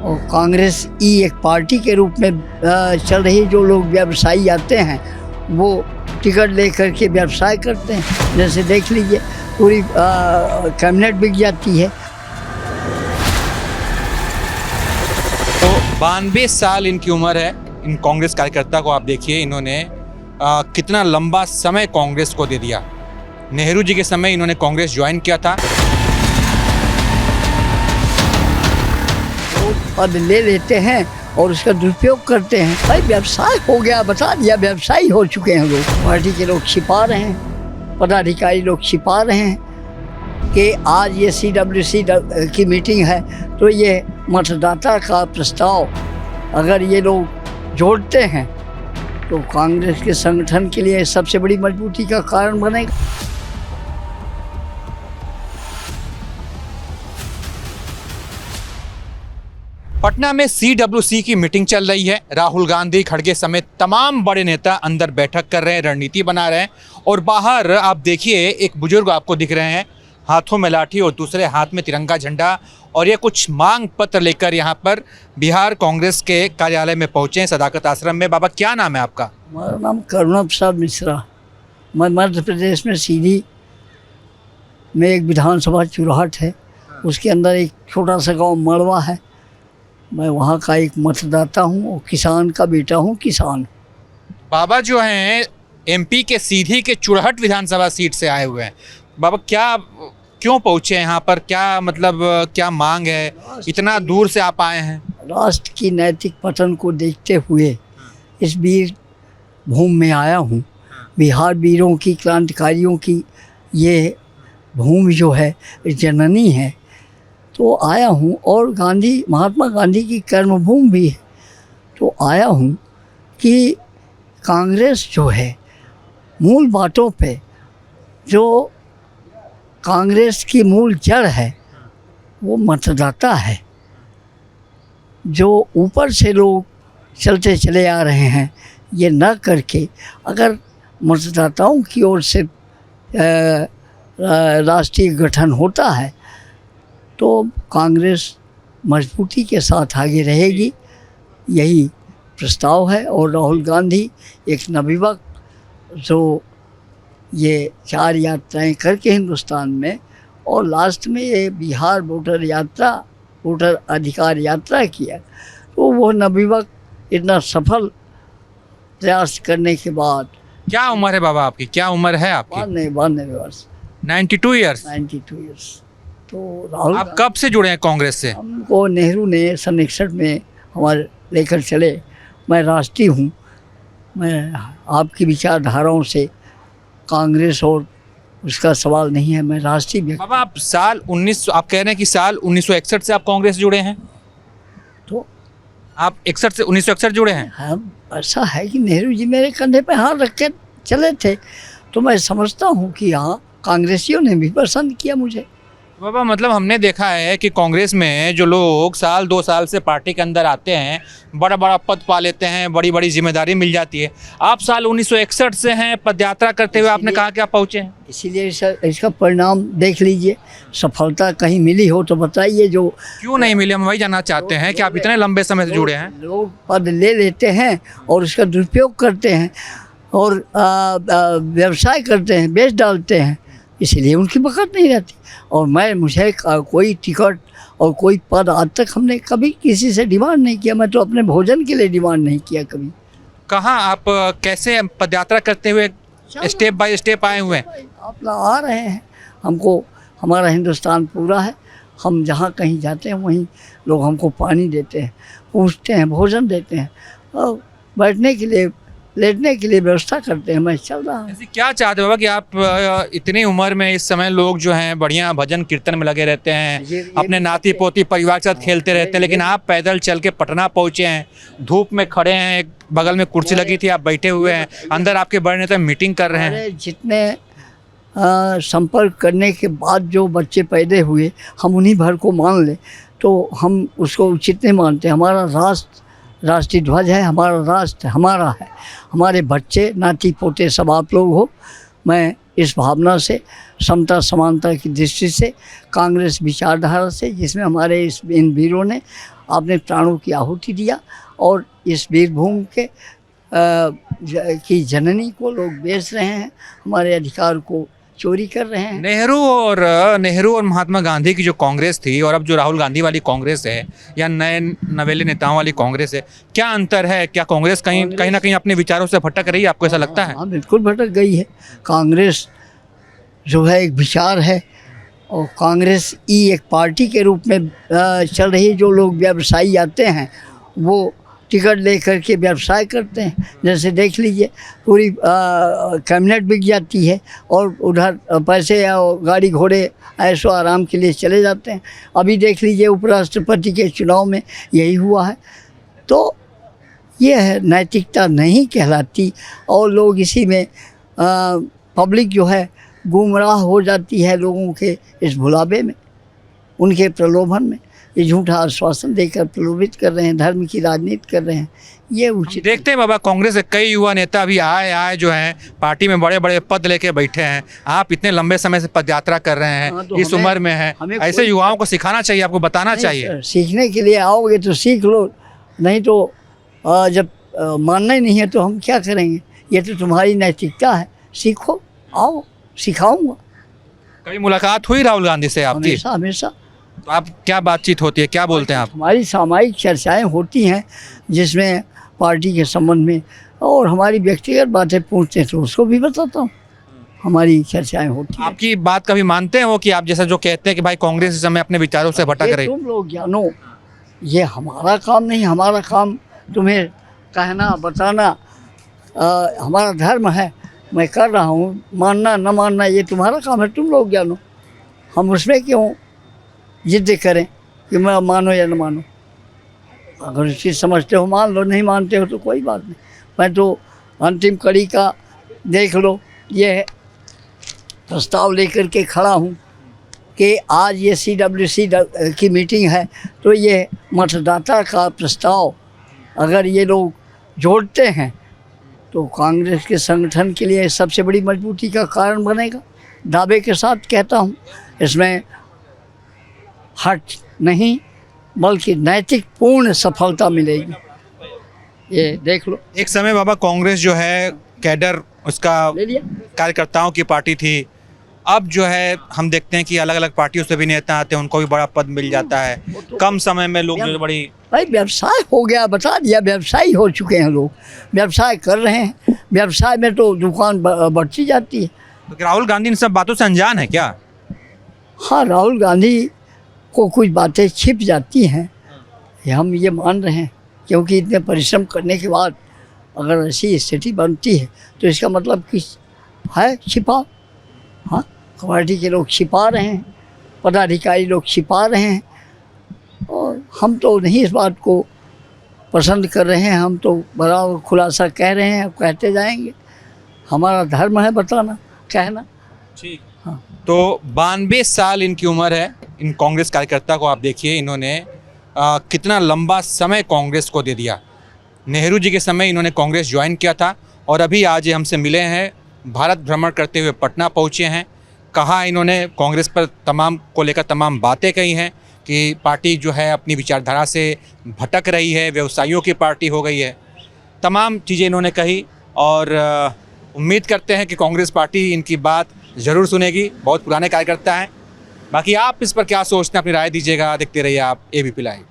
तो 92 साल इनकी उम्र है। इन कांग्रेस कार्यकर्ता को आप देखिए, इन्होंने कितना लंबा समय कांग्रेस को दे दिया। नेहरू जी के समय इन्होंने कांग्रेस ज्वाइन किया था। वो पद ले लेते हैं और उसका दुरुपयोग करते हैं। भाई व्यवसाय हो गया, बता दिया, व्यवसायी हो चुके हैं लोग। पार्टी के लोग छिपा रहे हैं, पदाधिकारी लोग छिपा रहे हैं कि आज ये CWC की मीटिंग है तो ये मतदाता का प्रस्ताव अगर ये लोग जोड़ते हैं तो कांग्रेस के संगठन के लिए सबसे बड़ी मजबूती का कारण बनेगा। पटना में CWC की मीटिंग चल रही है। राहुल गांधी, खड़गे समेत तमाम बड़े नेता अंदर बैठक कर रहे हैं, रणनीति बना रहे हैं। और बाहर आप देखिए एक बुजुर्ग आपको दिख रहे हैं, हाथों में लाठी और दूसरे हाथ में तिरंगा झंडा, और ये कुछ मांग पत्र लेकर यहाँ पर बिहार कांग्रेस के कार्यालय में पहुँचे हैं, सदाकत आश्रम में। बाबा क्या नाम है आपका? हमारा नाम करुणा प्रसाद मिश्रा। मैं मध्य प्रदेश में सीधी में एक विधानसभा चुराहट है, उसके अंदर एक छोटा सा गांव मड़वा है। मैं वहाँ का एक मतदाता हूँ और किसान का बेटा हूँ, किसान। बाबा जो हैं MP के सीधी के चुरहट विधानसभा सीट से आए हुए हैं। बाबा क्यों पहुँचे यहाँ पर? क्या मतलब क्या मांग है? इतना दूर से आप आए हैं। राष्ट्र की नैतिक पतन को देखते हुए इस वीर भूमि में आया हूँ। बिहार वीरों की, क्रांतिकारियों की ये भूमि जो है जननी है, तो आया हूँ। और महात्मा गांधी की कर्मभूमि भी है, तो आया हूँ कि कांग्रेस जो है मूल बातों पे, जो कांग्रेस की मूल जड़ है वो मतदाता है। जो ऊपर से लोग चलते चले आ रहे हैं, ये न करके अगर मतदाताओं की ओर से राष्ट्रीय गठन होता है तो कांग्रेस मजबूती के साथ आगे रहेगी। यही प्रस्ताव है। और राहुल गांधी एक नवयुवक जो ये 4 यात्राएं करके हिंदुस्तान में, और लास्ट में ये बिहार वोटर अधिकार यात्रा किया, तो वो नवयुवक इतना सफल प्रयास करने के बाद। क्या उम्र है बाबा आपकी? क्या उम्र है आपकी? 92 वर्ष। 92 ईयर्स। 92 ईयर्स। तो राहुल, आप कब से जुड़े हैं कांग्रेस से? हमको नेहरू ने सन 61 में हमारे लेकर चले। मैं राष्ट्रीय हूँ। मैं आपकी विचारधाराओं से कांग्रेस और उसका सवाल नहीं है, मैं राष्ट्रीय व्यक्ति। बाबा आप आप कह रहे हैं कि साल 1961 से आप कांग्रेस जुड़े हैं? तो आप 61 से 1961 जुड़े हैं? हम, ऐसा है कि नेहरू जी मेरे कंधे पे हाथ रख के चले थे, तो मैं समझता हूँ कि हाँ कांग्रेसियों ने भी पसंद किया मुझे। बाबा मतलब हमने देखा है कि कांग्रेस में जो लोग साल 2 साल से पार्टी के अंदर आते हैं, बड़ा बड़ा पद पा लेते हैं, बड़ी बड़ी जिम्मेदारी मिल जाती है। आप साल 1961 से हैं, पदयात्रा करते हुए आपने कहा कि आप पहुँचे हैं। इसीलिए इसका परिणाम देख लीजिए। सफलता कहीं मिली हो तो बताइए। जो क्यों नहीं मिली, हम वही जानना चाहते हैं कि आप इतने लंबे समय से जुड़े हैं। लोग पद ले लेते हैं और उसका दुरुपयोग करते हैं और व्यवसाय करते हैं, बेच डालते हैं, इसलिए उनकी बखत नहीं रहती। और मुझे कोई टिकट और कोई पद आज तक हमने कभी किसी से डिमांड नहीं किया। मैं तो अपने भोजन के लिए डिमांड नहीं किया कभी। कहाँ आप कैसे पदयात्रा करते हुए स्टेप बाय स्टेप आए हुए हैं? आप आ रहे हैं। हमको, हमारा हिंदुस्तान पूरा है। हम जहाँ कहीं जाते हैं वहीं लोग हमको पानी देते हैं, पूछते हैं, भोजन देते हैं, और बैठने के लिए, लेटने के लिए व्यवस्था करते हैं। मैं चल रहा हूँ। ऐसे क्या चाहते हो कि आप इतनी उम्र में, इस समय लोग जो हैं बढ़िया भजन कीर्तन में लगे रहते हैं, अपने नाती पोती परिवार के साथ खेलते रहते हैं, लेकिन आप पैदल चल के पटना पहुँचे हैं, धूप में खड़े हैं, एक बगल में कुर्सी लगी थी, आप बैठे हुए हैं, अंदर आपके बड़े नेता मीटिंग कर रहे हैं। जितने संपर्क करने के बाद जो बच्चे पैदा हुए, हम उन्हीं भर को मान लें तो हम उसको उचित नहीं मानते। हमारा राष्ट्रीय ध्वज है, हमारा राष्ट्र हमारा है, हमारे बच्चे, नाती पोते सब आप लोग हो। मैं इस भावना से, समता समानता की दृष्टि से, कांग्रेस विचारधारा से, जिसमें हमारे इन वीरों ने आपने प्राणों की आहुति दिया और इस वीरभूमि के की जननी को लोग बेच रहे हैं, हमारे अधिकार को चोरी कर रहे हैं। नेहरू और महात्मा गांधी की जो कांग्रेस थी और अब जो राहुल गांधी वाली कांग्रेस है या नए नवेले नेताओं वाली कांग्रेस है, क्या अंतर है? क्या कांग्रेस कहीं ना कहीं अपने विचारों से भटक रही है, आपको ऐसा लगता है? हाँ, बिल्कुल भटक गई है। कांग्रेस जो है एक विचार है और कांग्रेस ही एक पार्टी के रूप में चल रही है। जो लोग व्यवसायी आते हैं वो टिकट लेकर के व्यवसाय करते हैं। जैसे देख लीजिए, पूरी कैबिनेट बिक जाती है और उधर पैसे या गाड़ी घोड़े ऐशो आराम के लिए चले जाते हैं। अभी देख लीजिए, उपराष्ट्रपति के चुनाव में यही हुआ है। तो ये है, नैतिकता नहीं कहलाती और लोग इसी में पब्लिक जो है गुमराह हो जाती है लोगों के इस भुलावे में, उनके प्रलोभन में। ये झूठा आश्वासन देकर प्रलोभित कर रहे हैं, धर्म की राजनीति कर रहे हैं। ये उचित देखते हैं बाबा, कांग्रेस के कई युवा नेता अभी आए जो हैं पार्टी में बड़े बड़े पद लेके बैठे हैं। आप इतने लंबे समय से पद यात्रा कर रहे हैं, हाँ, तो इस उम्र में है, ऐसे युवाओं को सिखाना चाहिए, आपको बताना चाहिए। सीखने के लिए आओगे तो सीख लो, नहीं तो जब मानना ही नहीं है तो हम क्या करेंगे? ये तो तुम्हारी नैतिकता है, सीखो, आओ, सिखाऊंगा। कभी मुलाकात हुई राहुल गांधी से आपकी? हमेशा हमेशा। तो आप क्या बातचीत होती है, क्या बोलते हैं आप? हमारी सामायिक चर्चाएं होती हैं जिसमें पार्टी के संबंध में और हमारी व्यक्तिगत बातें पूछते हैं तो उसको भी बताता हूँ। हमारी चर्चाएं होती हैं। आपकी बात कभी मानते हैं वो कि आप जैसा जो कहते हैं कि भाई कांग्रेस इस समय अपने विचारों से भटक रही? तुम लोग जानो, ये हमारा काम नहीं। हमारा काम तुम्हें कहना बताना हमारा धर्म है। मैं कर रहा हूँ, मानना न मानना ये तुम्हारा काम है, तुम लोग जानो। हम उसमें क्यों जिद करें कि मैं मानो या न मानो? अगर चीज़ समझते हो मान लो, नहीं मानते हो तो कोई बात नहीं। मैं तो अंतिम कड़ी का देख लो, ये प्रस्ताव लेकर के खड़ा हूँ कि आज ये CWC की मीटिंग है तो ये मतदाता का प्रस्ताव अगर ये लोग जोड़ते हैं तो कांग्रेस के संगठन के लिए सबसे बड़ी मजबूती का कारण बनेगा। दावे के साथ कहता हूँ, इसमें हट नहीं बल्कि नैतिक पूर्ण सफलता मिलेगी। ये देख लो। एक समय बाबा कांग्रेस जो है कैडर उसका कार्यकर्ताओं की पार्टी थी, अब जो है हम देखते हैं कि अलग अलग पार्टियों से भी नेता आते हैं, उनको भी बड़ा पद मिल जाता है। कम समय में लोग जो बड़ी भाई व्यवसाय हो गया, बता दिया, व्यवसायी हो चुके हैं लोग, व्यवसाय कर रहे हैं। व्यवसाय में तो दुकान बढ़ती जाती है। तो राहुल गांधी इन सब बातों से अनजान है क्या? हाँ, राहुल गांधी को कुछ बातें छिप जाती हैं, हम ये मान रहे हैं, क्योंकि इतने परिश्रम करने के बाद अगर ऐसी स्थिति बनती है तो इसका मतलब कि है छिपा। हाँ, पार्टी के लोग छिपा रहे हैं, पदाधिकारी लोग छिपा रहे हैं और हम तो नहीं इस बात को पसंद कर रहे हैं। हम तो बड़ा खुलासा कह रहे हैं, कहते जाएंगे। हमारा धर्म है बताना, कहना। ठीक। हाँ। तो 92 साल इनकी उम्र है। इन कांग्रेस कार्यकर्ता को आप देखिए, इन्होंने कितना लंबा समय कांग्रेस को दे दिया। नेहरू जी के समय इन्होंने कांग्रेस ज्वाइन किया था और अभी आज ये हमसे मिले हैं, भारत भ्रमण करते हुए पटना पहुँचे हैं। कहा इन्होंने कांग्रेस पर को लेकर तमाम बातें कही हैं कि पार्टी जो है अपनी विचारधारा से भटक रही है, व्यवसायियों की पार्टी हो गई है। तमाम चीज़ें इन्होंने कही और उम्मीद करते हैं कि कांग्रेस पार्टी इनकी बात ज़रूर सुनेगी। बहुत पुराने कार्यकर्ता हैं। बाकी आप इस पर क्या सोचते हैं, अपनी राय दीजिएगा। देखते रहिए आप ABP लाइव।